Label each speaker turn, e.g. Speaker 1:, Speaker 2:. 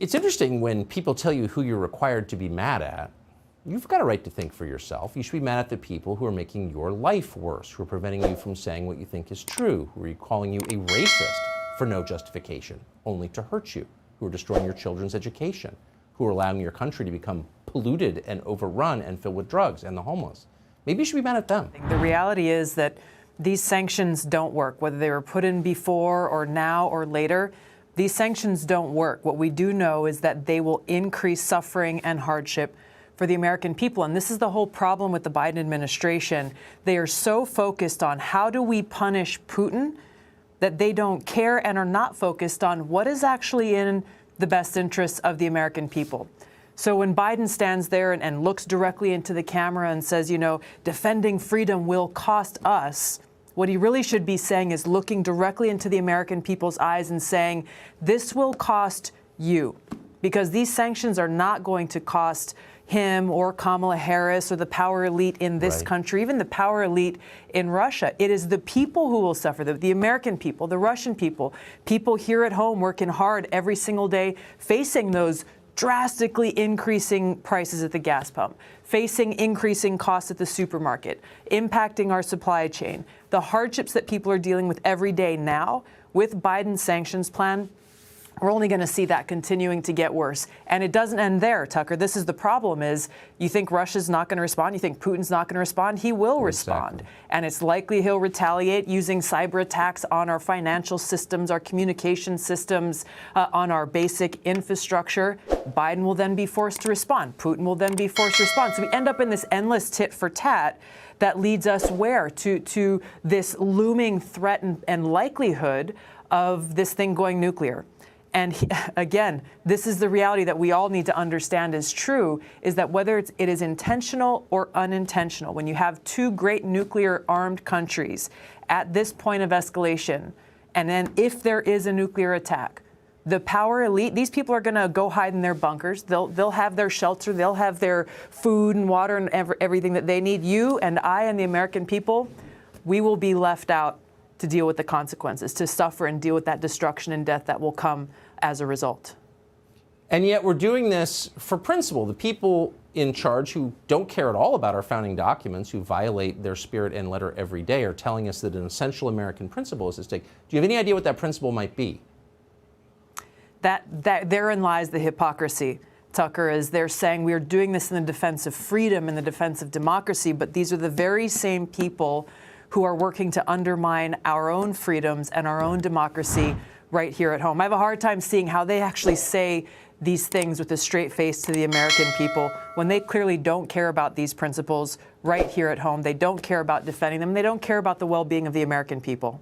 Speaker 1: It's interesting when people tell you who you're required to be mad at. You've got a right to think for yourself. You should be mad at the people who are making your life worse, who are preventing you from saying what you think is true, who are calling you a racist for no justification, only to hurt you, who are destroying your children's education, who are allowing your country to become polluted and overrun and filled with drugs and the homeless. Maybe you should be mad at them.
Speaker 2: The reality is that these sanctions don't work, whether they were put in before or now or later. These sanctions don't work. What we do know is that they will increase suffering and hardship for the American people. And this is the whole problem with the Biden administration. They are so focused on how do we punish Putin that they don't care and are not focused on what is actually in the best interests of the American people. So when Biden stands there and looks directly into the camera and says, you know, defending freedom will cost us, what he really should be saying is looking directly into the American people's eyes and saying, this will cost you, because these sanctions are not going to cost him or Kamala Harris or the power elite in this country, even the power elite in Russia. It is the people who will suffer, the American people, the Russian people, people here at home working hard every single day, facing those drastically increasing prices at the gas pump, facing increasing costs at the supermarket, impacting our supply chain. The hardships that people are dealing with every day now, with Biden's sanctions plan, we're only going to see that continuing to get worse. And it doesn't end there, Tucker. This is the problem is you think Russia's not going to respond. You think Putin's not going to respond. He will respond. And it's likely he'll retaliate using cyber attacks on our financial systems, our communication systems, on our basic infrastructure. Biden will then be forced to respond. Putin will then be forced to respond. So we end up in this endless tit for tat that leads us where? To this looming threat and likelihood of this thing going nuclear. And again, this is the reality that we all need to understand is true, is that whether it is intentional or unintentional, when you have two great nuclear-armed countries at this point of escalation, and then if there is a nuclear attack, the power elite, these people are going to go hide in their bunkers. They'll have their shelter. They'll have their food and water and everything that they need. You and I and the American people, we will be left out to deal with the consequences, to suffer and deal with that destruction and death that will come as a result.
Speaker 1: And yet we're doing this for principle. The people in charge who don't care at all about our founding documents, who violate their spirit and letter every day, are telling us that an essential American principle is at stake. Do you have any idea what that principle might be?
Speaker 2: That therein lies the hypocrisy, Tucker, is they're saying we are doing this in the defense of freedom, in the defense of democracy, but these are the very same people who are working to undermine our own freedoms and our own democracy right here at home. I have a hard time seeing how they actually say these things with a straight face to the American people when they clearly don't care about these principles right here at home. They don't care about defending them. They don't care about the well-being of the American people.